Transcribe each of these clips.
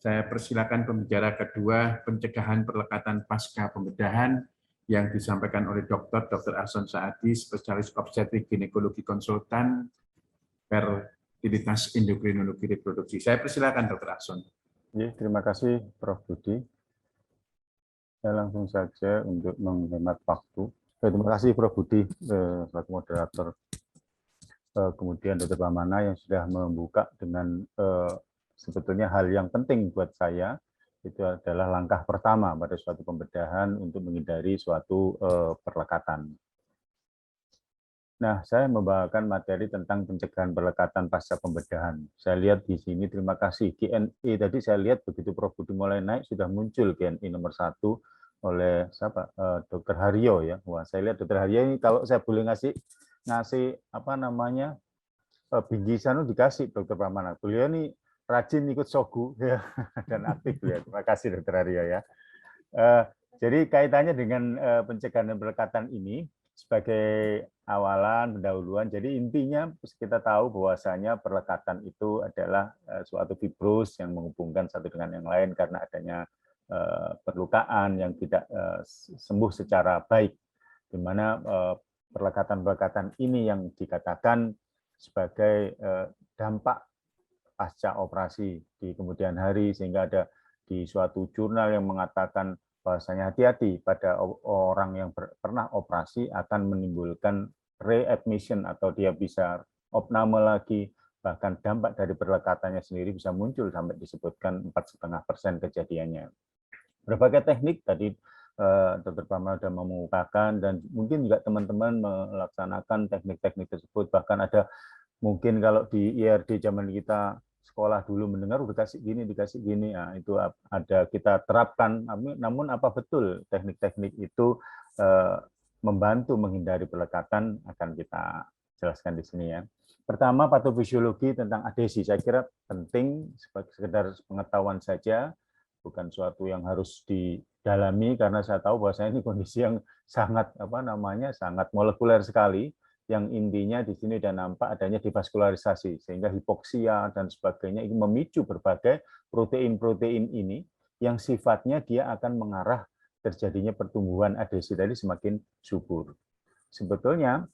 Saya persilakan pembicara kedua, pencegahan perlekatan pasca pembedahan yang disampaikan oleh Dr. Ahsan Saadi, spesialis obstetrik ginekologi konsultan fertilitas endokrinologi reproduksi. Saya persilakan Dr. Ahsan. Ya, terima kasih Prof. Budi. Saya langsung saja untuk menghemat waktu. Terima kasih Prof. Budi selaku moderator. Kemudian Dr. Pramana yang sudah membuka dengan sebetulnya hal yang penting buat saya, itu adalah langkah pertama pada suatu pembedahan untuk menghindari suatu perlekatan. Nah, saya membawakan materi tentang pencegahan perlekatan pasca pembedahan. Saya lihat di sini, terima kasih. GNE tadi saya lihat begitu Prof. Budi mulai naik, sudah muncul GNE nomor 1 oleh siapa? Dr. Haryo ya. Wah, saya lihat Dr. Haryo ini kalau saya boleh ngasih apa namanya bingkisan dikasih Dr. Pramana. Beliau ini rajin ikut sogu ya, dan aktif ya. Terima kasih Dr. Aryo ya. Jadi kaitannya dengan pencegahan dan perlekatan ini sebagai awalan pendahuluan. Jadi intinya kita tahu bahwasanya perlekatan itu adalah suatu fibrus yang menghubungkan satu dengan yang lain karena adanya perlukaan yang tidak sembuh secara baik, di mana perlekatan-perlekatan ini yang dikatakan sebagai dampak pasca operasi di kemudian hari, sehingga ada di suatu jurnal yang mengatakan bahwasanya hati-hati pada orang yang pernah operasi akan menimbulkan readmission atau dia bisa opname lagi, bahkan dampak dari perlekatannya sendiri bisa muncul sampai disebutkan 4,5% kejadiannya. Berbagai teknik tadi Dr. Pramana sudah mengemukakan, dan mungkin juga teman-teman melaksanakan teknik-teknik tersebut. Bahkan ada mungkin kalau di IRD zaman kita sekolah dulu mendengar dikasih gini, nah, itu ada kita terapkan. Namun apa betul teknik-teknik itu membantu menghindari perlekatan akan kita jelaskan di sini ya. Pertama, patofisiologi tentang adesi. Saya kira penting sekedar pengetahuan saja, bukan suatu yang harus didalami, karena saya tahu bahwasanya ini kondisi yang sangat sangat molekuler sekali, yang intinya di sini sudah nampak adanya devaskularisasi, sehingga hipoksia dan sebagainya itu memicu berbagai protein-protein ini yang sifatnya dia akan mengarah terjadinya pertumbuhan adesi tadi semakin subur. Sebetulnya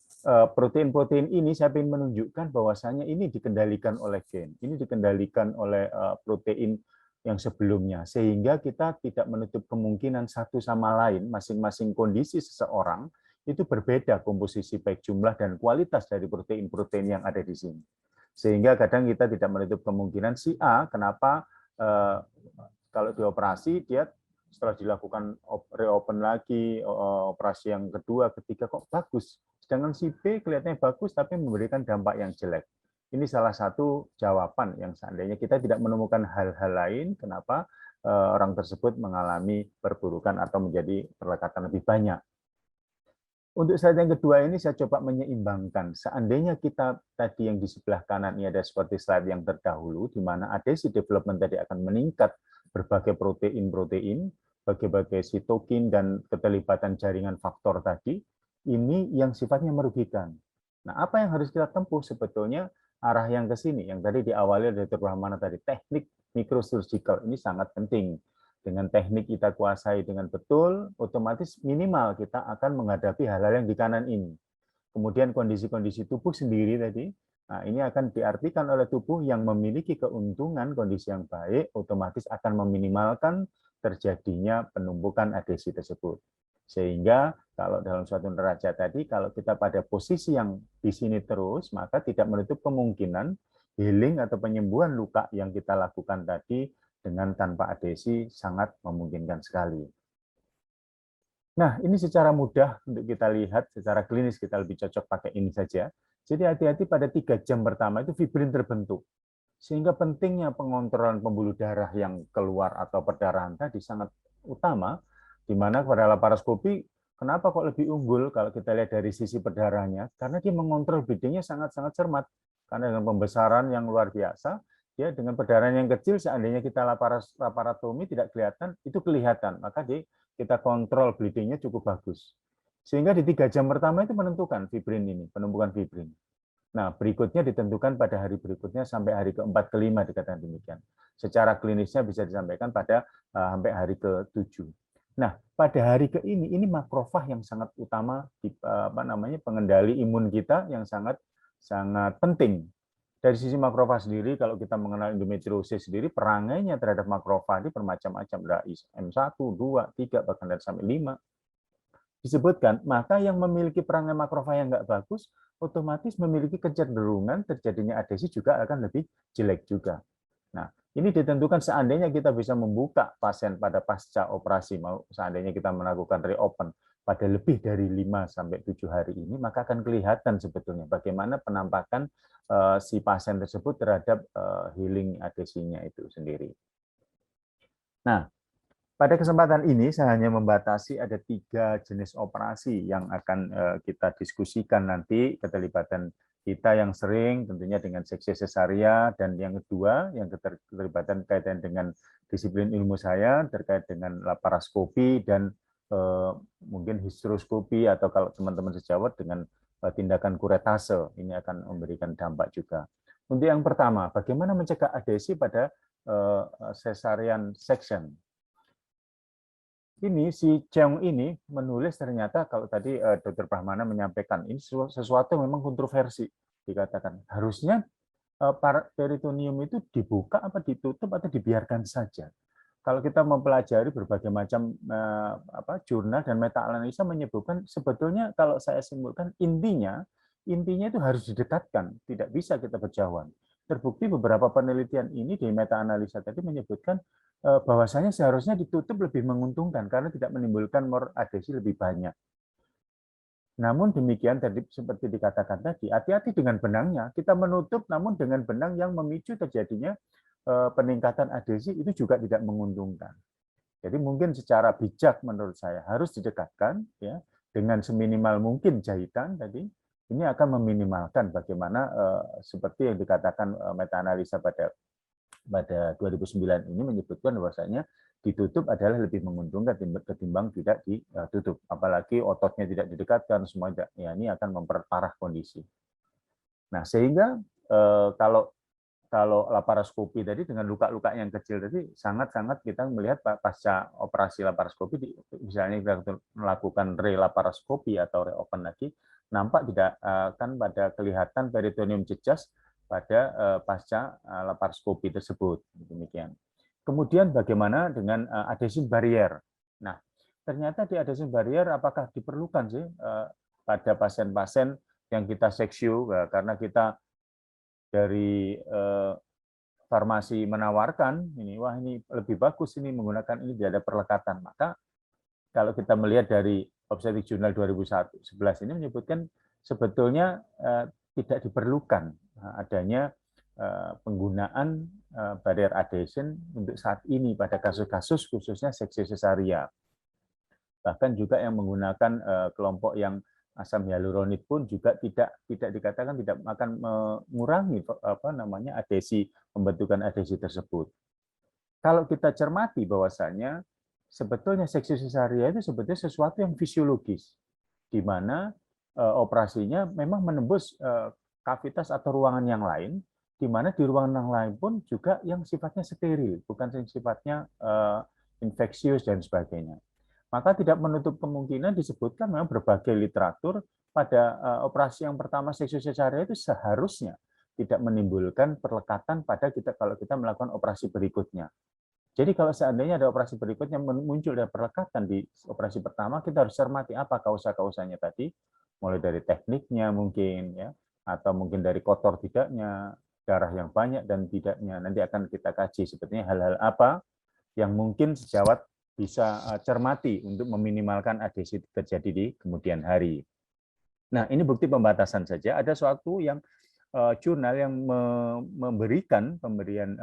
protein-protein ini saya ingin menunjukkan bahwasanya ini dikendalikan oleh gen, ini dikendalikan oleh protein yang sebelumnya, sehingga kita tidak menutup kemungkinan satu sama lain, masing-masing kondisi seseorang itu berbeda komposisi baik jumlah dan kualitas dari protein-protein yang ada di sini. Sehingga kadang kita tidak menutup kemungkinan si A, kenapa kalau dioperasi dia setelah dilakukan reopen lagi, operasi yang kedua, ketiga kok bagus. Sedangkan si B kelihatannya bagus tapi memberikan dampak yang jelek. Ini salah satu jawaban yang seandainya kita tidak menemukan hal-hal lain, kenapa orang tersebut mengalami perburukan atau menjadi perlekatan lebih banyak. Untuk slide yang kedua ini saya coba menyeimbangkan. Seandainya kita tadi yang di sebelah kanan ini ada seperti slide yang terdahulu, di mana adesi development tadi akan meningkat berbagai protein-protein, berbagai sitokin dan keterlibatan jaringan faktor tadi, ini yang sifatnya merugikan. Nah, apa yang harus kita tempuh sebetulnya arah yang ke sini, yang tadi diawali dari Dr. Pramana tadi, teknik microsurgical ini sangat penting. Dengan teknik kita kuasai dengan betul, otomatis minimal kita akan menghadapi hal-hal yang di kanan ini. Kemudian kondisi-kondisi tubuh sendiri tadi, nah ini akan diartikan oleh tubuh yang memiliki keuntungan kondisi yang baik, otomatis akan meminimalkan terjadinya penumpukan adesi tersebut. Sehingga kalau dalam suatu neraca tadi, kalau kita pada posisi yang di sini terus, maka tidak menutup kemungkinan healing atau penyembuhan luka yang kita lakukan tadi dengan tanpa adesi sangat memungkinkan sekali. Nah, ini secara mudah untuk kita lihat, secara klinis kita lebih cocok pakai ini saja. Jadi hati-hati pada 3 jam pertama itu fibrin terbentuk. Sehingga pentingnya pengontrolan pembuluh darah yang keluar atau perdarahan tadi sangat utama, di mana pada laparoskopi, kenapa kok lebih unggul kalau kita lihat dari sisi perdarahannya? Karena dia mengontrol bleedingnya sangat-sangat cermat. Karena dengan pembesaran yang luar biasa, dia dengan perdarahan yang kecil, seandainya kita laparotomi tidak kelihatan, itu kelihatan. Maka kita kontrol bleedingnya cukup bagus. Sehingga di 3 jam pertama itu menentukan fibrin ini, penumpukan fibrin. Nah, berikutnya ditentukan pada hari berikutnya sampai hari ke-4, ke-5 dikatakan demikian. Secara klinisnya bisa disampaikan pada sampai hari ke-7. Nah, pada hari ini makrofag yang sangat utama di pengendali imun kita yang sangat penting. Dari sisi makrofag sendiri, kalau kita mengenal endometriosis sendiri, perangainya terhadap makrofag ini bermacam-macam, dari M1, 2, 3, bahkan dari sampai 5 disebutkan. Maka yang memiliki perangai makrofag yang nggak bagus, otomatis memiliki kecenderungan terjadinya adesi juga akan lebih jelek juga. Nah, ini ditentukan seandainya kita bisa membuka pasien pada pasca operasi, mau seandainya kita melakukan reopen pada lebih dari 5-7 hari ini, maka akan kelihatan sebetulnya bagaimana penampakan si pasien tersebut terhadap healing adesinya itu sendiri. Nah, pada kesempatan ini saya hanya membatasi ada 3 jenis operasi yang akan kita diskusikan nanti, keterlibatan kita yang sering tentunya dengan seksi sesaria, dan yang kedua yang keterlibatan kaitan dengan disiplin ilmu saya terkait dengan laparoskopi dan mungkin histeroskopi, atau kalau teman-teman sejawat dengan tindakan kuretase, ini akan memberikan dampak juga. Untuk yang pertama, bagaimana mencegah adesi pada cesarean section. Ini si Cheong ini menulis, ternyata kalau tadi Dr. Brahmana menyampaikan ini sesuatu yang memang kontroversi, dikatakan harusnya peritoneum itu dibuka apa ditutup atau dibiarkan saja. Kalau kita mempelajari berbagai macam jurnal dan meta-analisa menyebutkan sebetulnya kalau saya simpulkan intinya itu harus didekatkan, tidak bisa kita berjauhan. Terbukti beberapa penelitian ini di meta-analisa tadi menyebutkan bahwasanya seharusnya ditutup lebih menguntungkan karena tidak menimbulkan adesi lebih banyak. Namun demikian tadi seperti dikatakan tadi, hati-hati dengan benangnya. Kita menutup namun dengan benang yang memicu terjadinya peningkatan adesi itu juga tidak menguntungkan. Jadi mungkin secara bijak menurut saya harus didekatkan ya dengan seminimal mungkin jahitan tadi. Ini akan meminimalkan bagaimana seperti yang dikatakan meta-analisa pada 2009 ini menyebutkan bahwasanya ditutup adalah lebih menguntungkan ketimbang tidak ditutup. Apalagi ototnya tidak didekatkan, semua ya ini akan memperparah kondisi. Nah, sehingga kalau laparoskopi tadi dengan luka-luka yang kecil tadi sangat-sangat kita melihat pasca operasi laparoskopi, misalnya kita melakukan relaparoskopi atau reopen lagi, nampak tidak kan pada kelihatan peritoneum jejaz pada pasca laparoskopi tersebut. Demikian. Kemudian bagaimana dengan adhesion barrier? Nah, ternyata di adhesion barrier apakah diperlukan sih pada pasien-pasien yang kita seksiu, karena kita dari farmasi menawarkan ini, wah ini lebih bagus ini menggunakan ini tidak ada perlekatan. Maka kalau kita melihat dari Obstetric Journal 2011 ini menyebutkan sebetulnya tidak diperlukan adanya penggunaan barrier adhesion untuk saat ini pada kasus-kasus khususnya seksi sesaria. Bahkan juga yang menggunakan kelompok yang asam hyaluronid pun juga tidak dikatakan tidak akan mengurangi adhesi, pembentukan adhesi tersebut. Kalau kita cermati bahwasanya sebetulnya seksi sesaria itu sebetulnya sesuatu yang fisiologis, di mana operasinya memang menembus kavitas atau ruangan yang lain, di mana di ruangan yang lain pun juga yang sifatnya steril, bukan yang sifatnya infeksius dan sebagainya. Maka tidak menutup kemungkinan disebutkan memang berbagai literatur pada operasi yang pertama seksi sesaria itu seharusnya tidak menimbulkan perlekatan pada kita kalau kita melakukan operasi berikutnya. Jadi kalau seandainya ada operasi berikutnya muncul ada perlekatan di operasi pertama, kita harus cermati apa kausa-kausanya tadi, mulai dari tekniknya mungkin ya, atau mungkin dari kotor tidaknya, darah yang banyak dan tidaknya. Nanti akan kita kaji sebetulnya hal-hal apa yang mungkin sejawat bisa cermati untuk meminimalkan adhesi terjadi di kemudian hari. Nah, ini bukti pembatasan saja. Ada suatu yang jurnal yang memberikan pemberian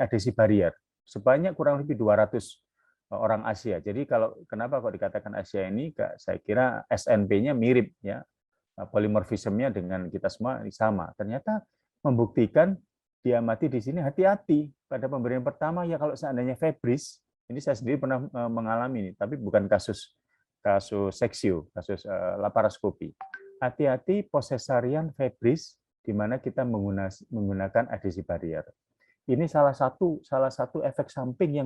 adhesi barrier sebanyak kurang lebih 200 orang Asia. Jadi kalau kenapa kok dikatakan Asia ini, saya kira SNP-nya mirip ya, polimorfismenya dengan kita semua sama. Ternyata membuktikan diamati di sini hati-hati pada pemberian pertama ya kalau seandainya febris. Ini saya sendiri pernah mengalami ini, tapi bukan kasus seksio, kasus laparoskopi. Hati-hati posesarian febris di mana kita menggunakan adhesi barrier. Ini salah satu efek samping yang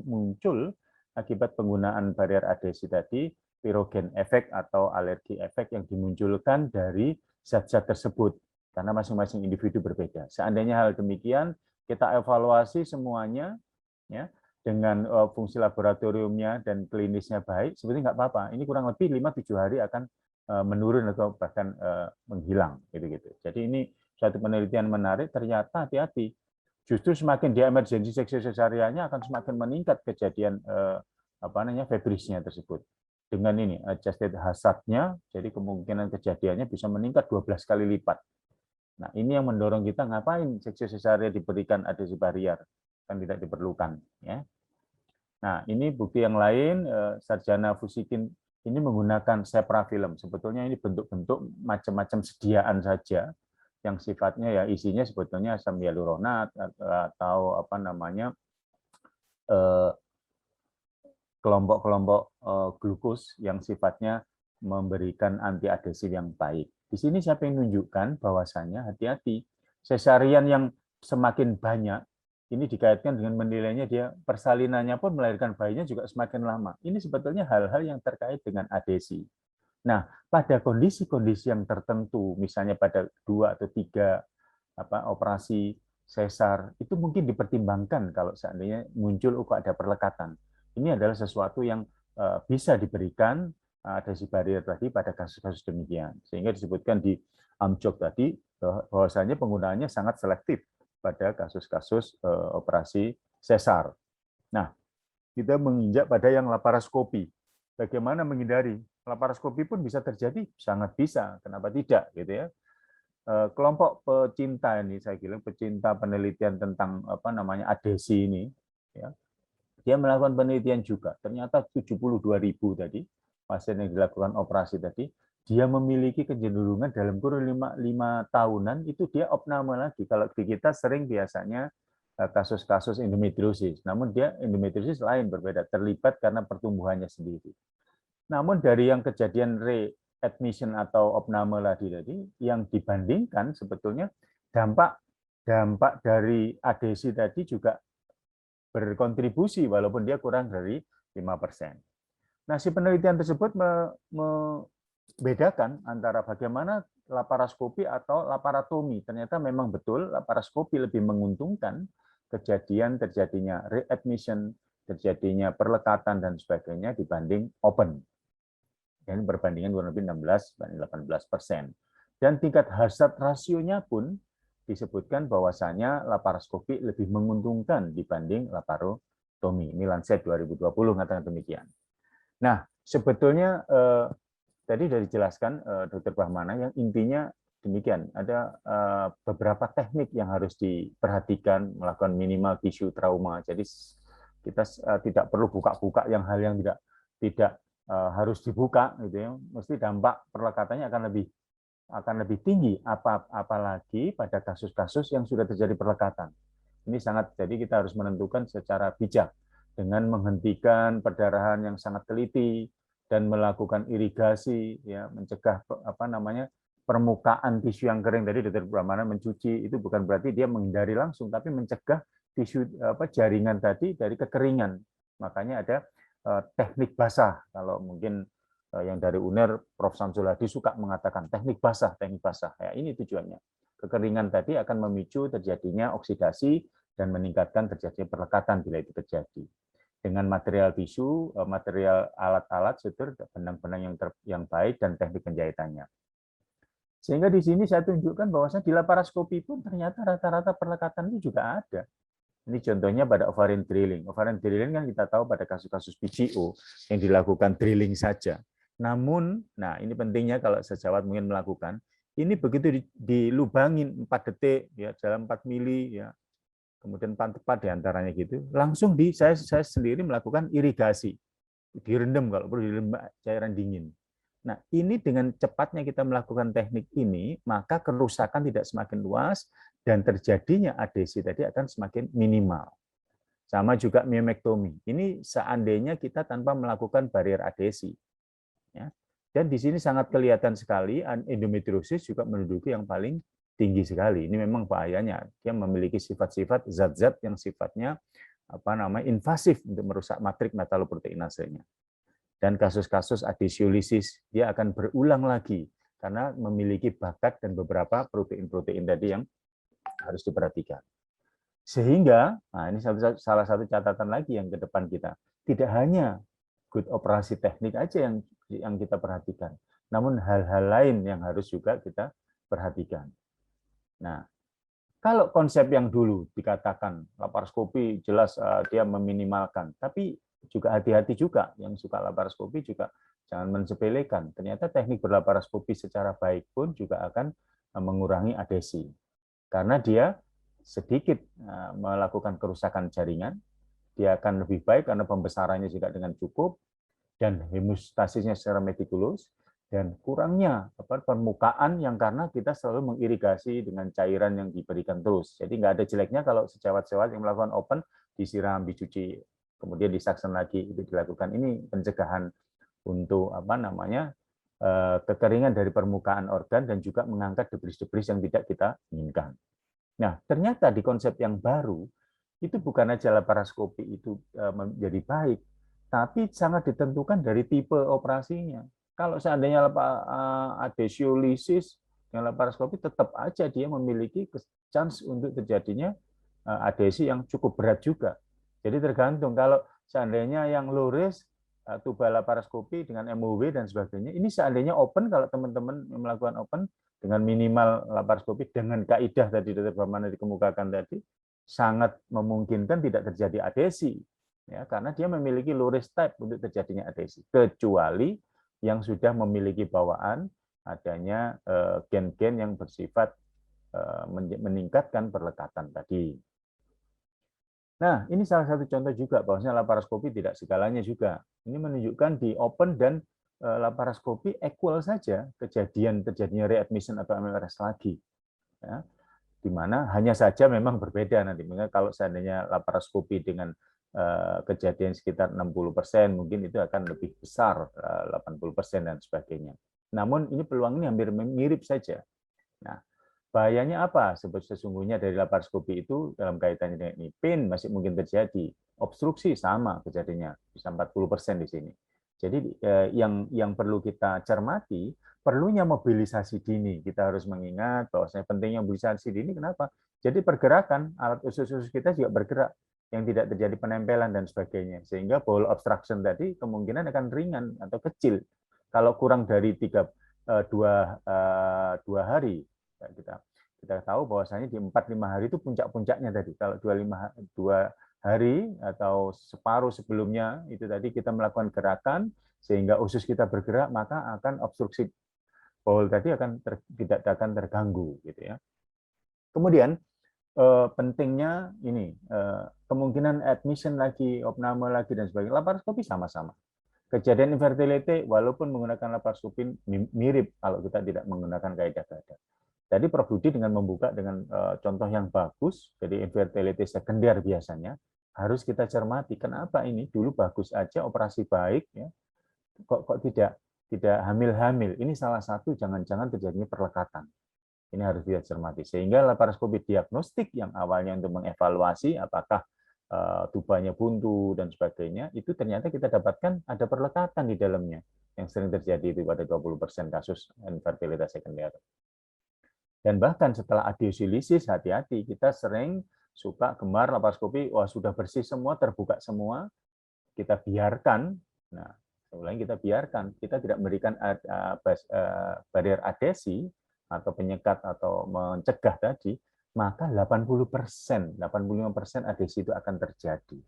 muncul akibat penggunaan barrier adhesi tadi, pirogen efek atau alergi efek yang dimunculkan dari zat-zat tersebut, karena masing-masing individu berbeda. Seandainya hal demikian, kita evaluasi semuanya, ya, dengan fungsi laboratoriumnya dan klinisnya baik, sebetulnya nggak apa-apa. Ini kurang lebih 5-7 hari akan menurun atau bahkan menghilang, gitu-gitu. Jadi ini suatu penelitian menarik. Ternyata hati-hati, justru semakin dia emergensi seksi sesarianya akan semakin meningkat kejadian febrisnya tersebut. Dengan ini adjusted hazard-nya, jadi kemungkinan kejadiannya bisa meningkat 12 kali lipat. Nah, ini yang mendorong kita ngapain seksi sesaria diberikan adhesi barrier, kan tidak diperlukan, ya. Nah, ini bukti yang lain, sarjana Fusikin ini menggunakan seprafilm. Sebetulnya ini bentuk-bentuk macam-macam sediaan saja yang sifatnya ya isinya sebetulnya asam hyaluronat atau kelompok-kelompok glukos yang sifatnya memberikan antiadhesif yang baik. Di sini saya ingin menunjukkan bahwasannya hati-hati, sesarian yang semakin banyak ini dikaitkan dengan menilainya dia persalinannya pun melahirkan bayinya juga semakin lama. Ini sebetulnya hal-hal yang terkait dengan adhesi. Nah, pada kondisi-kondisi yang tertentu, misalnya pada 2 atau 3 operasi sesar, itu mungkin dipertimbangkan kalau seandainya muncul kok ada perlekatan. Ini adalah sesuatu yang bisa diberikan adhesi barrier tadi pada kasus-kasus demikian. Sehingga disebutkan di AMJOK tadi bahwasanya penggunaannya sangat selektif pada kasus-kasus operasi sesar. Nah, kita menginjak pada yang laparoskopi. Bagaimana menghindari? Laparoskopi pun bisa terjadi, sangat bisa. Kenapa tidak? Gitu ya. Kelompok pecinta ini, saya kira pecinta penelitian tentang adhesi ini, ya, dia melakukan penelitian juga. Ternyata 72.000 tadi pasien yang dilakukan operasi tadi, dia memiliki kecenderungan dalam kurun 5 tahunan itu dia opname lagi. Kalau di kita sering biasanya kasus-kasus endometriosis, namun dia endometriosis lain, berbeda, terlibat karena pertumbuhannya sendiri. Namun dari yang kejadian readmission atau opname tadi yang dibandingkan sebetulnya dampak dari adhesi tadi juga berkontribusi walaupun dia kurang dari 5%. Nah, si penelitian tersebut membedakan antara bagaimana laparoskopi atau laparotomi. Ternyata memang betul laparoskopi lebih menguntungkan kejadian terjadinya readmission, terjadinya perlekatan dan sebagainya dibanding open. Dan perbandingan kurang lebih 16 banding 18%. Dan tingkat hazard rasionya pun disebutkan bahwasanya laparoskopi lebih menguntungkan dibanding laparotomi. Ini Lancet 2020 mengatakan demikian. Nah, sebetulnya tadi sudah dijelaskan Dr. Brahmana yang intinya demikian. Ada beberapa teknik yang harus diperhatikan, melakukan minimal tisu trauma. Jadi kita tidak perlu buka-buka yang hal yang tidak harus dibuka, gitu ya. Mesti dampak perlekatannya akan lebih tinggi, apalagi pada kasus-kasus yang sudah terjadi perlekatan. Ini sangat, jadi kita harus menentukan secara bijak dengan menghentikan perdarahan yang sangat teliti dan melakukan irigasi, ya, mencegah permukaan tisu yang kering. Tadi Dr. Brahmana mencuci, itu bukan berarti dia menghindari langsung, tapi mencegah tisu jaringan tadi dari kekeringan. Makanya ada teknik basah. Kalau mungkin yang dari UNER, Prof. Samsul Hadi suka mengatakan teknik basah. Ya, ini tujuannya. Kekeringan tadi akan memicu terjadinya oksidasi dan meningkatkan terjadinya perlekatan bila itu terjadi. Dengan material tisu, material alat-alat, sutur, benang-benang yang baik, dan teknik penjahitannya. Sehingga di sini saya tunjukkan bahwasanya di laparoskopi pun ternyata rata-rata perlekatan itu juga ada. Ini contohnya pada ovarian drilling. Ovarian drilling kan kita tahu pada kasus-kasus PCO yang dilakukan drilling saja. Namun, nah ini pentingnya kalau sejawat mungkin melakukan, ini begitu dilubangin 4 detik, ya, dalam 4 mili, ya, kemudian tepat diantaranya gitu, langsung saya sendiri melakukan irigasi, direndam kalau perlu direndam cairan dingin. Nah, ini dengan cepatnya kita melakukan teknik ini, maka kerusakan tidak semakin luas dan terjadinya adhesi tadi akan semakin minimal. Sama juga myomectomy. Ini seandainya kita tanpa melakukan barrier adhesi. Ya. Dan di sini sangat kelihatan sekali endometriosis juga menduduki yang paling tinggi sekali. Ini memang bahayanya. Dia memiliki sifat-sifat zat-zat yang sifatnya invasif untuk merusak matrik metaloproteinasenya. Dan kasus-kasus adhesiolisis dia akan berulang lagi karena memiliki bakat dan beberapa protein-protein tadi yang harus diperhatikan. Sehingga, nah ini salah satu catatan lagi yang ke depan kita, tidak hanya good operasi teknik aja yang kita perhatikan, namun hal-hal lain yang harus juga kita perhatikan. Nah, kalau konsep yang dulu dikatakan laparoskopi jelas dia meminimalkan, tapi juga hati-hati juga yang suka laparoskopi juga jangan mensepelekan. Ternyata teknik berlaparoskopi secara baik pun juga akan mengurangi adhesi. Karena dia sedikit melakukan kerusakan jaringan, dia akan lebih baik karena pembesarannya juga dengan cukup, dan hemostasisnya secara metikulus, dan kurangnya permukaan yang karena kita selalu mengirigasi dengan cairan yang diberikan terus. Jadi nggak ada jeleknya kalau sejawat-sejawat yang melakukan open disiram, dicuci, kemudian disaksen lagi, itu dilakukan. Ini pencegahan untuk kekeringan dari permukaan organ dan juga mengangkat debris-debris yang tidak kita inginkan. Nah, ternyata di konsep yang baru itu bukan aja laparoskopi itu menjadi baik, tapi sangat ditentukan dari tipe operasinya. Kalau seandainya adhesiolisis dengan laparoskopi, tetap aja dia memiliki chance untuk terjadinya adhesi yang cukup berat juga. Jadi tergantung kalau seandainya yang low risk, tubal laparoskopi dengan MOW dan sebagainya, ini seandainya open, kalau teman-teman melakukan open dengan minimal laparoskopi dengan kaidah tadi Dr. Bambana dikemukakan tadi, sangat memungkinkan tidak terjadi adhesi. Ya, karena dia memiliki low risk type untuk terjadinya adhesi, kecuali yang sudah memiliki bawaan adanya gen-gen yang bersifat meningkatkan perlekatan tadi. Nah, ini salah satu contoh juga bahwasanya laparoskopi tidak segalanya juga. Ini menunjukkan di open dan laparoskopi equal saja kejadian terjadinya readmission atau MLRS lagi. Ya, di mana hanya saja memang berbeda nanti. Kalau seandainya laparoskopi dengan kejadian sekitar 60%, mungkin itu akan lebih besar, 80% dan sebagainya. Namun ini peluang ini hampir mirip saja. Nah, bahayanya apa? Sesungguhnya dari laparoskopi itu dalam kaitannya dengan ini, pain masih mungkin terjadi, obstruksi sama kejadiannya, bisa 40% di sini. Jadi yang perlu kita cermati, perlunya mobilisasi dini. Kita harus mengingat bahwasanya pentingnya mobilisasi dini. Kenapa? Jadi pergerakan alat usus-usus kita juga bergerak, yang tidak terjadi penempelan dan sebagainya. Sehingga bowel obstruction tadi kemungkinan akan ringan atau kecil. Kalau kurang dari 2 hari, kita tahu bahwasanya di 4-5 hari itu puncak-puncaknya tadi. Kalau 2 hari atau separuh sebelumnya itu tadi kita melakukan gerakan sehingga usus kita bergerak, maka akan obstruksi bowel tadi tidak akan terganggu gitu ya. Kemudian pentingnya ini kemungkinan admission lagi, opname lagi dan sebagainya. Laparoskopi sama-sama. Kejadian infertility walaupun menggunakan laparoskopi mirip kalau kita tidak menggunakan kaidah-kaidah. Jadi Prof. Budi dengan membuka dengan contoh yang bagus, jadi infertility sekunder biasanya, harus kita cermati kenapa ini dulu bagus aja operasi baik ya, kok tidak hamil-hamil. Ini salah satu jangan-jangan terjadinya perlekatan. Ini harus kita cermati. Sehingga laparoskopi diagnostik yang awalnya untuk mengevaluasi apakah tubanya buntu dan sebagainya, itu ternyata kita dapatkan ada perlekatan di dalamnya yang sering terjadi itu pada 20% kasus infertilitas sekunder. Dan bahkan setelah adhesiolisis, hati-hati, kita sering suka gemar laparoskopi, wah sudah bersih semua, terbuka semua, kita biarkan, nah ulangi kita biarkan, kita tidak memberikan barrier adhesi atau penyekat atau mencegah tadi, maka 85% adhesi itu akan terjadi.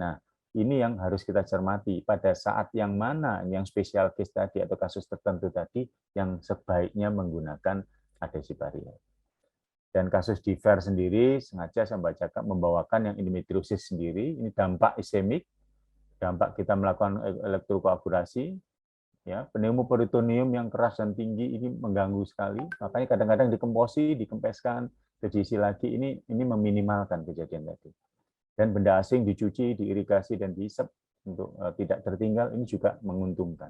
Nah, ini yang harus kita cermati pada saat yang mana yang spesial case tadi atau kasus tertentu tadi yang sebaiknya menggunakan adhesi barrier. Dan kasus di VER sendiri sengaja saya membawakan yang endometriosis sendiri, ini dampak ischemik, dampak kita melakukan elektrokoagulasi, ya, pneumoperitoneum yang keras dan tinggi ini mengganggu sekali, makanya kadang-kadang dikempeskan, diisi lagi, ini meminimalkan kejadian tadi. Dan benda asing dicuci, diirigasi dan diisep untuk tidak tertinggal, ini juga menguntungkan.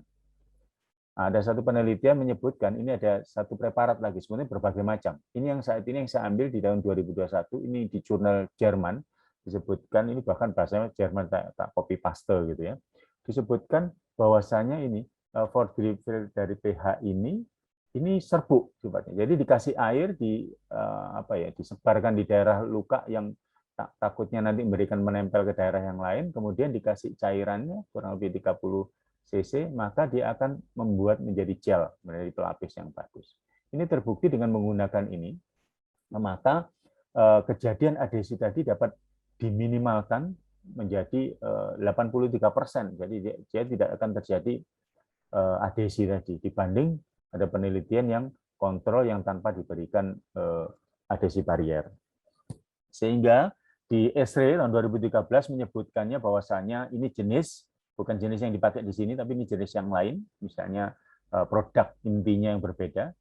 Ada satu penelitian menyebutkan ini ada satu preparat lagi, sebenarnya berbagai macam. Ini yang saat ini yang saya ambil di tahun 2021, ini di jurnal Jerman, disebutkan, ini bahkan bahasanya Jerman tak copy paste gitu ya, disebutkan bahwasanya ini Fordgripel dari pH ini serbuk sifatnya. Jadi dikasih air disebarkan di daerah luka yang takutnya nanti memberikan menempel ke daerah yang lain, kemudian dikasih cairannya kurang lebih 30 cc, maka dia akan membuat menjadi gel, menjadi pelapis yang bagus. Ini terbukti dengan menggunakan ini, maka kejadian adhesi tadi dapat diminimalkan menjadi 83%. Jadi dia tidak akan terjadi adhesi tadi, dibanding ada penelitian yang kontrol yang tanpa diberikan adhesi barier. Sehingga di ESRE tahun 2013 menyebutkannya bahwasanya ini jenis, bukan jenis yang dipakai di sini, tapi ini jenis yang lain, misalnya produk intinya yang berbeda.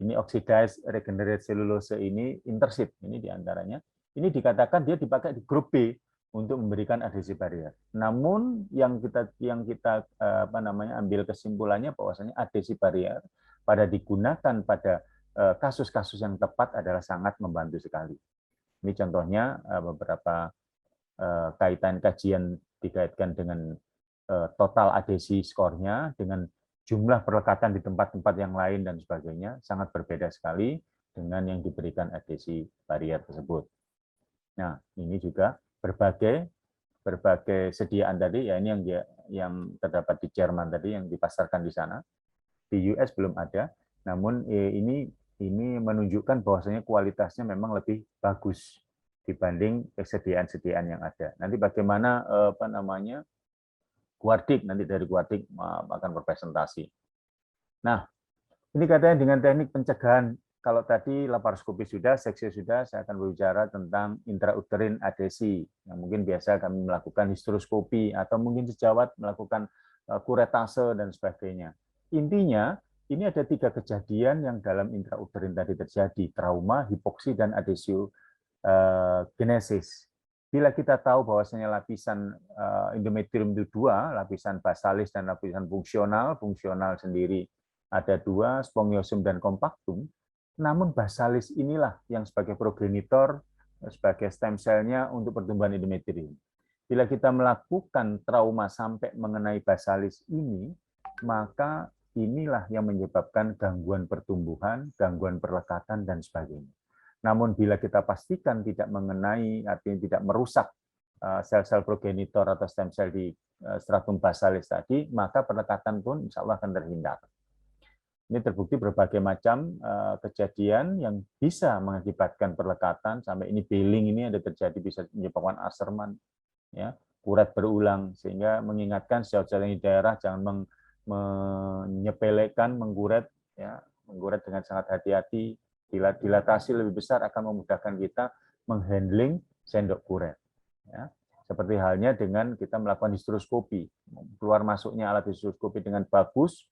Ini oxidized regenerated cellulose ini intersip, ini diantaranya. Ini dikatakan dia dipakai di grup B untuk memberikan adhesi barier. Namun yang kita ambil kesimpulannya bahwasanya adhesi barier pada digunakan pada kasus-kasus yang tepat adalah sangat membantu sekali. Ini contohnya beberapa kaitan kajian dikaitkan dengan total adhesi skornya dengan jumlah perlekatan di tempat-tempat yang lain dan sebagainya sangat berbeda sekali dengan yang diberikan adhesi barier tersebut. Nah, ini juga berbagai sediaan tadi, ya ini yang terdapat di Jerman tadi yang dipasarkan di sana. Di US belum ada, namun ini menunjukkan bahwasanya kualitasnya memang lebih bagus dibanding kesediaan-sediaan yang ada. Nanti bagaimana Guardic, nanti dari Guardic akan berpresentasi. Nah, ini katanya dengan teknik pencegahan, kalau tadi laparoskopi sudah, seksi sudah, saya akan berbicara tentang intrauterin adhesi, yang mungkin biasa kami melakukan histeroskopi, atau mungkin sejawat melakukan kuretase dan sebagainya. Intinya, ini ada 3 kejadian yang dalam intrauterin tadi terjadi, trauma, hipoksi, dan adhesiogenesis. Bila kita tahu bahwasanya lapisan endometrium itu 2, lapisan basalis dan lapisan fungsional sendiri ada 2, spongiosum dan compactum, namun basalis inilah yang sebagai progenitor, sebagai stem cell-nya untuk pertumbuhan endometrium. Bila kita melakukan trauma sampai mengenai basalis ini, maka inilah yang menyebabkan gangguan pertumbuhan, gangguan perlekatan, dan sebagainya. Namun bila kita pastikan tidak mengenai, artinya tidak merusak sel-sel progenitor atau stem cell di stratum basalis tadi, maka perlekatan pun insya Allah akan terhindar. Ini terbukti berbagai macam kejadian yang bisa mengakibatkan perlekatan, sampai ini peeling ini ada terjadi, bisa menyebabkan Asherman, ya, kuret berulang, sehingga mengingatkan sel-sel di daerah jangan menyepelekan, mengguret dengan sangat hati-hati. Dilatasi lebih besar akan memudahkan kita menghandling sendok kuret. Ya. Seperti halnya dengan kita melakukan histeroskopi, keluar masuknya alat histeroskopi dengan bagus,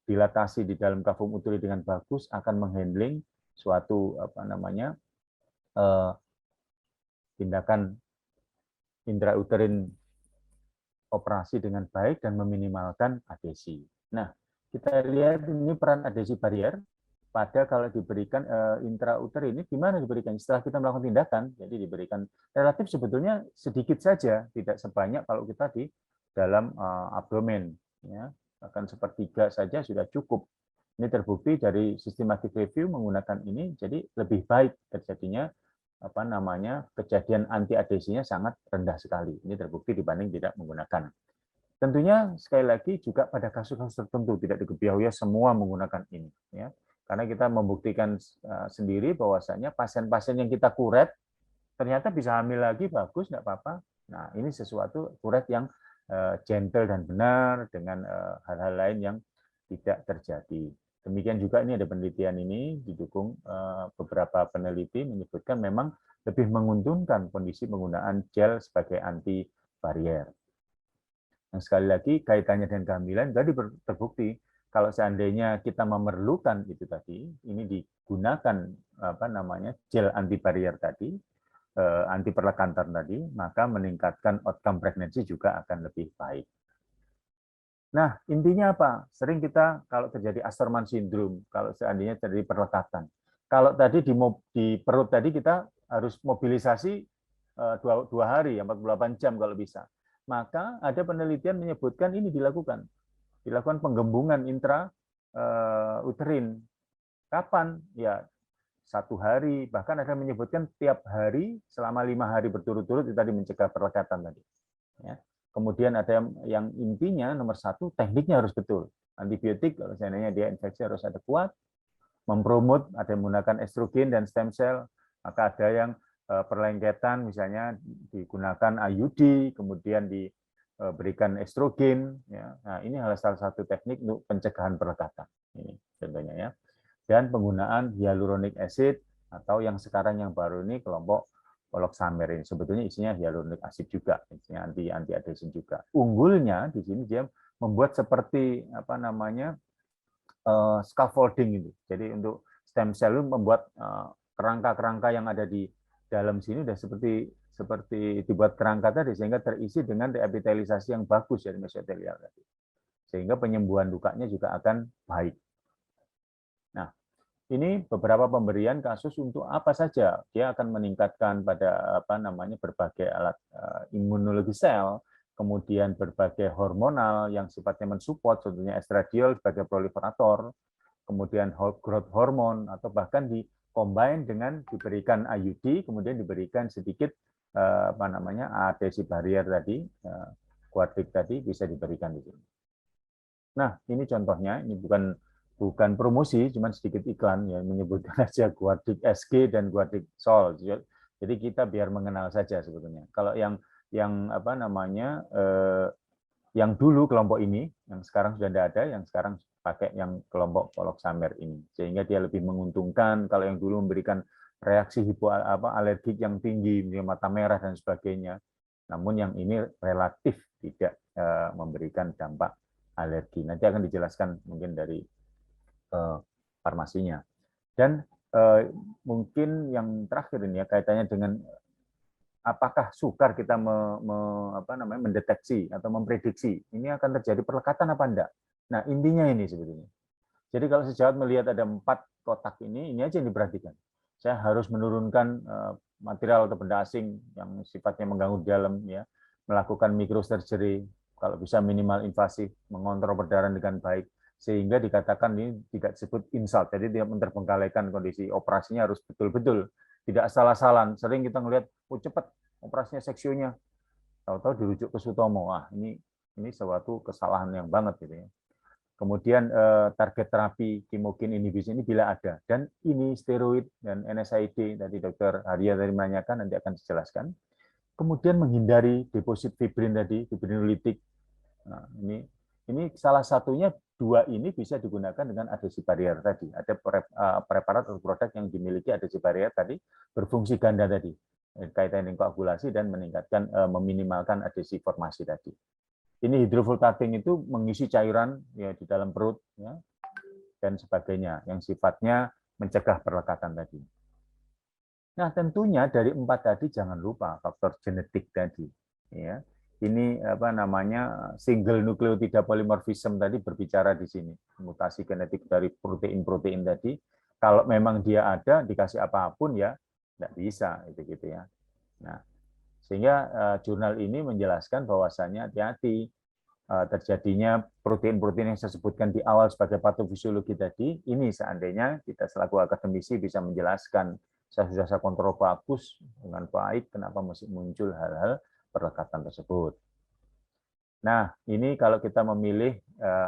dilatasi di dalam kavum uteri dengan bagus, akan menghandling suatu tindakan intrauterin operasi dengan baik dan meminimalkan adhesi. Nah, kita lihat ini peran adhesi barier. Pada kalau diberikan intrauterin ini gimana diberikan setelah kita melakukan tindakan, jadi diberikan relatif sebetulnya sedikit saja, tidak sebanyak kalau kita di dalam abdomen, ya, bahkan sepertiga saja sudah cukup. Ini terbukti dari systematic review menggunakan ini, jadi lebih baik terjadinya kejadian anti adhesinya sangat rendah sekali. Ini terbukti dibanding tidak menggunakan. Tentunya sekali lagi juga pada kasus-kasus tertentu tidak diketahui semua menggunakan ini, ya. Karena kita membuktikan sendiri bahwasanya pasien-pasien yang kita kuret ternyata bisa hamil lagi, bagus, nggak apa-apa. Nah, ini sesuatu kuret yang gentle dan benar dengan hal-hal lain yang tidak terjadi. Demikian juga ini ada penelitian ini didukung beberapa peneliti menyebutkan memang lebih menguntungkan kondisi penggunaan gel sebagai anti barier. Yang sekali lagi kaitannya dengan kehamilan tadi terbukti. Kalau seandainya kita memerlukan itu tadi, ini digunakan gel anti barier tadi, anti perlekatan tadi, maka meningkatkan outcome pregnancy juga akan lebih baik. Nah, intinya apa? Sering kita kalau terjadi Asperman syndrome, kalau seandainya terjadi perlekatan. Kalau tadi di perut tadi kita harus mobilisasi 2 hari, 48 jam kalau bisa. Maka ada penelitian menyebutkan ini dilakukan penggembungan intra uterin. Kapan? Ya 1 hari, bahkan ada yang menyebutkan tiap hari selama 5 hari berturut-turut itu tadi mencegah perlekatan tadi. Ya. Kemudian ada yang intinya nomor 1 tekniknya harus betul. Antibiotik kalau seandainya dia infeksi harus ada kuat, mempromot ada yang menggunakan estrogen dan stem cell, maka ada yang perlengketan misalnya digunakan IUD, kemudian diberikan estrogen. Ya. Nah, ini salah satu teknik untuk pencegahan perlekatan. Ini contohnya ya. Dan penggunaan hyaluronic acid atau yang sekarang yang baru ini kelompok poloxamer ini sebetulnya isinya hyaluronic acid juga, isinya anti adhesion juga. Unggulnya di sini dia membuat seperti apa namanya scaffolding itu. Jadi untuk stem cell itu membuat kerangka-kerangka yang ada di dalam sini sudah seperti dibuat kerangka tadi sehingga terisi dengan reepitelisasi yang bagus dari mesotelial tadi. Sehingga penyembuhan lukanya juga akan baik. Nah, ini beberapa pemberian kasus untuk apa saja. Dia akan meningkatkan pada apa namanya berbagai alat imunologi sel, kemudian berbagai hormonal yang sifatnya mensupport, contohnya estradiol sebagai proliferator, kemudian growth hormone atau bahkan dikombin dengan diberikan IUD, kemudian diberikan sedikit apa namanya adhesi barrier tadi, Guardic tadi bisa diberikan di sini. Nah, ini contohnya, ini bukan promosi, cuma sedikit iklan ya menyebutkan aja Guardic SG dan Guardic Sol. Jadi kita biar mengenal saja sebetulnya. Kalau yang apa namanya yang dulu kelompok ini, yang sekarang sudah tidak ada, yang sekarang pakai yang kelompok poloxamer ini, sehingga dia lebih menguntungkan. Kalau yang dulu memberikan reaksi alergik yang tinggi, mata merah dan sebagainya, namun yang ini relatif tidak memberikan dampak alergi. Nanti akan dijelaskan mungkin dari farmasinya. Dan mungkin yang terakhir ini ya kaitannya dengan apakah sukar kita mendeteksi atau memprediksi ini akan terjadi perlekatan apa enggak. Nah, intinya ini sebetulnya. Jadi kalau sejawat melihat ada 4 kotak ini aja yang diperhatikan. Saya harus menurunkan material atau benda asing yang sifatnya mengganggu di dalam, ya, melakukan microsurgery, kalau bisa minimal invasif, mengontrol perdarahan dengan baik, sehingga dikatakan ini tidak disebut insult, jadi dia menterbengkalaikan kondisi operasinya harus betul-betul, tidak asal-asalan. Sering kita ngelihat, cepat operasinya seksionya, tahu-tahu dirujuk ke Sutomo. Wah, ini suatu kesalahan yang banget gitu ya. Kemudian target terapi kimokin inhibisi ini bila ada, dan ini steroid dan NSAID tadi Dr. Arya tadi menanyakan, nanti akan dijelaskan. Kemudian menghindari deposit fibrin tadi, fibrinolitik. Nah, ini salah satunya 2 ini bisa digunakan dengan adhesi barrier tadi. Ada preparat atau produk yang dimiliki adhesi barrier tadi berfungsi ganda tadi, kaitan dengan koagulasi dan meningkatkan meminimalkan adhesi formasi tadi. Ini hydrofultating itu mengisi cairan ya di dalam perut ya, dan sebagainya yang sifatnya mencegah perlekatan tadi. Nah, tentunya dari 4 tadi jangan lupa faktor genetik tadi ya. Ini apa namanya single nucleotida polymorphism tadi berbicara di sini, mutasi genetik dari protein-protein tadi. Kalau memang dia ada dikasih apapun ya tidak bisa gitu ya. Nah, sehingga jurnal ini menjelaskan bahwasannya hati-hati terjadinya protein-protein yang saya sebutkan di awal sebagai patofisiologi tadi, ini seandainya kita selaku akademisi bisa menjelaskan, sudah saya kontrol bagus dengan baik, kenapa masih muncul hal-hal perlekatan tersebut. Nah, ini kalau kita memilih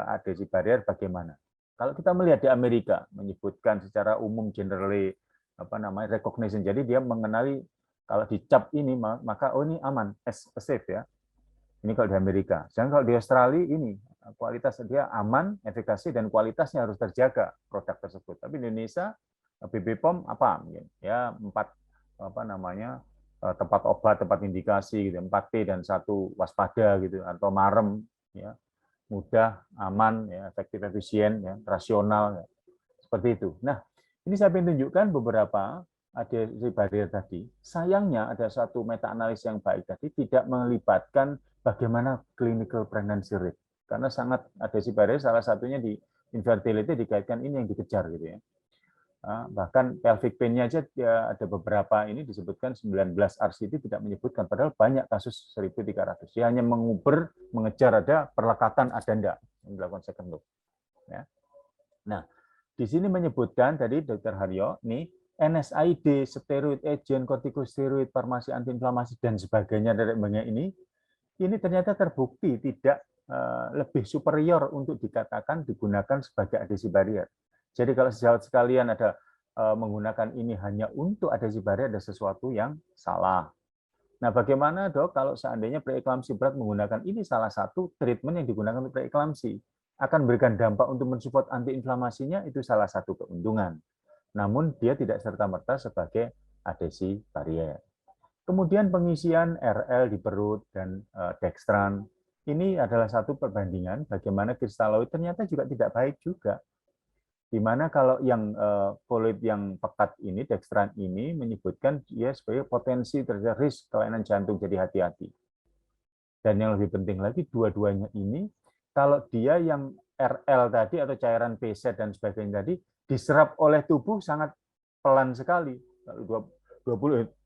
adhesi barrier bagaimana? Kalau kita melihat di Amerika menyebutkan secara umum generally recognition. Jadi dia mengenali kalau dicap ini maka ini aman, safe ya. Ini kalau di Amerika. Sedangkan kalau di Australia ini kualitas dia aman, efikasi dan kualitasnya harus terjaga produk tersebut. Tapi di Indonesia BPOM apa? Ya 4 tempat obat, tempat indikasi gitu, 4T dan 1 waspada gitu atau marem ya. Mudah, aman ya, efektif, efisien ya, rasional ya. Seperti itu. Nah, ini saya ingin tunjukkan beberapa adhesi barrier tadi. Sayangnya ada satu meta analisis yang baik tadi tidak melibatkan bagaimana clinical pregnancy rate. karena sangat adhesi barrier salah satunya di infertility dikaitkan ini yang dikejar gitu ya. Bahkan pelvic pain-nya aja ya, ada beberapa ini disebutkan 19 RCT tidak menyebutkan, padahal banyak kasus 1.300. Dia hanya mengejar ada perlekatan ada enggak yang dilakukan second look. Ya. Nah, di sini menyebutkan tadi Dr. Haryo, nih NSAID, steroid agent, kortikosteroid, farmasi antiinflamasi dan sebagainya dari banyak ini ternyata terbukti tidak lebih superior untuk dikatakan digunakan sebagai adhesi barrier. Jadi kalau sejawat sekalian ada menggunakan ini hanya untuk adhesi barrier, ada sesuatu yang salah. Nah, bagaimana dok kalau seandainya preeklamsi berat menggunakan ini salah satu treatment yang digunakan untuk preeklamsi? Akan memberikan dampak untuk mensupport antiinflamasinya, itu salah satu keuntungan. Namun dia tidak serta-merta sebagai adhesi barrier. Kemudian pengisian RL di perut dan dextran, ini adalah satu perbandingan bagaimana kristaloid ternyata juga tidak baik juga. Di mana kalau yang fluid yang pekat ini, dextran ini menyebutkan dia sebagai potensi terjadi risk kelainan jantung, jadi hati-hati. Dan yang lebih penting lagi, dua-duanya ini, kalau dia yang RL tadi atau cairan PZ dan sebagainya tadi, diserap oleh tubuh sangat pelan sekali. 20,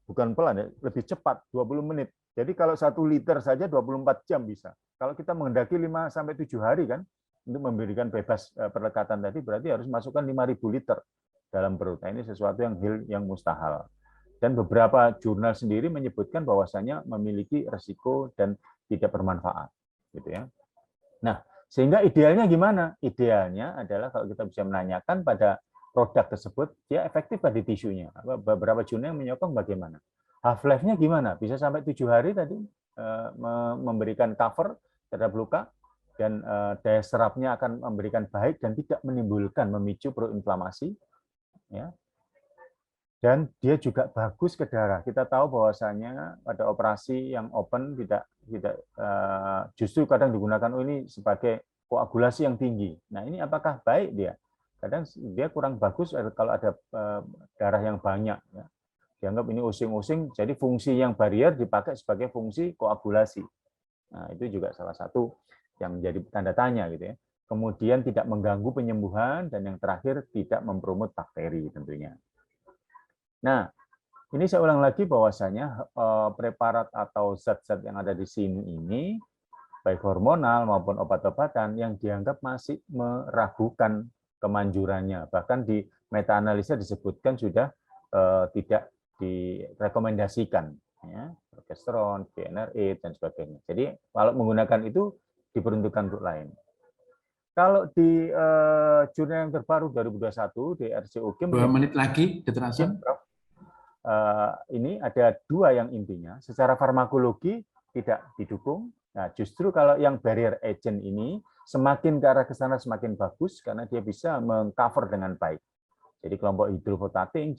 bukan pelan ya, lebih cepat, 20 menit. Jadi kalau 1 liter saja 24 jam bisa. Kalau kita menghendaki 5-7 hari kan, untuk memberikan bebas perlekatan tadi, berarti harus masukkan 5.000 liter dalam perut. Nah, ini sesuatu yang mustahil. Dan beberapa jurnal sendiri menyebutkan bahwasanya memiliki resiko dan tidak bermanfaat. Gitu ya. Nah, sehingga idealnya gimana? Idealnya adalah kalau kita bisa menanyakan pada produk tersebut, dia efektif pada tisunya. Beberapa jurnal yang menyokong bagaimana. Half-life-nya gimana? Bisa sampai 7 hari tadi, memberikan cover terhadap luka, dan daya serapnya akan memberikan baik dan tidak menimbulkan memicu proinflamasi, ya. Dan dia juga bagus ke darah. Kita tahu bahwasanya pada operasi yang open tidak justru kadang digunakan ini sebagai koagulasi yang tinggi. Nah, ini apakah baik dia? Kadang dia kurang bagus kalau ada darah yang banyak, ya. Dianggap ini using-using, jadi fungsi yang barrier dipakai sebagai fungsi koagulasi. Nah, itu juga salah satu yang menjadi tanda tanya gitu ya. Kemudian tidak mengganggu penyembuhan, dan yang terakhir tidak mempromot bakteri tentunya. Nah, ini saya ulang lagi bahwasanya preparat atau zat-zat yang ada di sini ini baik hormonal maupun obat-obatan yang dianggap masih meragukan kemanjurannya. Bahkan di meta-analisa disebutkan sudah tidak direkomendasikan, ya, progesteron, GnRH dan sebagainya. Jadi kalau menggunakan itu diperuntukkan untuk lain. Kalau di jurnal yang terbaru 2021 di RCOG 2 menit lagi, Dr. Hasan. Ini ada 2 yang intinya. Secara farmakologi tidak didukung. Nah, justru kalau yang barrier agent ini semakin ke arah ke sana semakin bagus karena dia bisa mengcover dengan baik. Jadi kelompok hydrofotating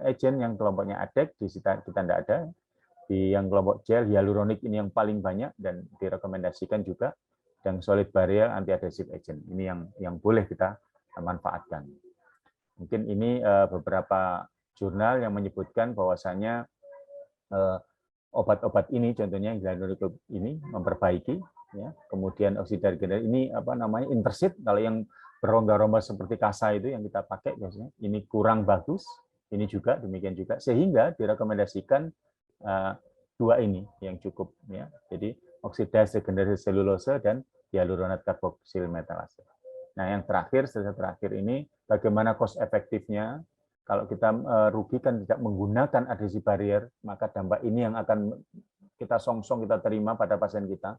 agent yang kelompoknya ADEC di kita tidak ada. Di yang kelompok gel hyaluronik ini yang paling banyak dan direkomendasikan juga. Dan solid barrier anti-adhesive agent ini yang boleh kita manfaatkan. Mungkin ini beberapa jurnal yang menyebutkan bahwasanya obat-obat ini, contohnya hyaluronik ini memperbaiki, ya. Kemudian oksidatif ini apa namanya intersit, kalau yang berongga-rongga seperti kasa itu yang kita pakai biasanya ini kurang bagus, ini juga demikian juga, sehingga direkomendasikan 2 ini yang cukup, ya. Jadi oksidasi regenerasi selulose dan hyaluronat karboksil metalase. Nah, yang terakhir, setelah terakhir ini, bagaimana cost efektifnya? Kalau kita rugikan tidak menggunakan adhesi barrier, maka dampak ini yang akan kita songsong, kita terima pada pasien kita.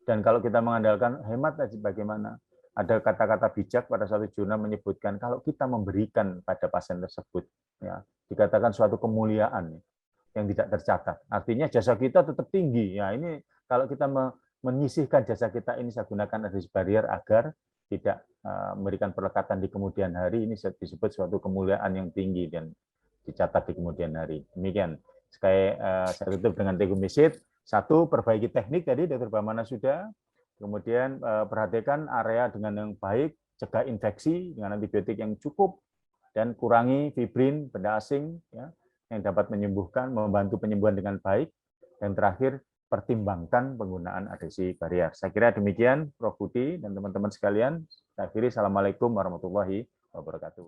Dan kalau kita mengandalkan hemat, bagaimana? Ada kata-kata bijak pada suatu jurnal menyebutkan, kalau kita memberikan pada pasien tersebut, ya, dikatakan suatu kemuliaan yang tidak tercatat. Artinya jasa kita tetap tinggi. Ya, ini kalau kita menyisihkan jasa kita ini saya gunakan adhesi barrier agar tidak memberikan perlekatan di kemudian hari, ini disebut suatu kemuliaan yang tinggi dan dicatat di kemudian hari. Demikian. Sekali saya tutup dengan tegomisid. 1, perbaiki teknik tadi Dr. Bamana sudah. Kemudian perhatikan area dengan yang baik, cegah infeksi dengan antibiotik yang cukup, dan kurangi fibrin, benda asing, ya, yang dapat menyembuhkan, membantu penyembuhan dengan baik. Dan terakhir, pertimbangkan penggunaan adhesi barrier. Saya kira demikian, Prof. Budi dan teman-teman sekalian. Saya akhiri, Assalamualaikum warahmatullahi wabarakatuh.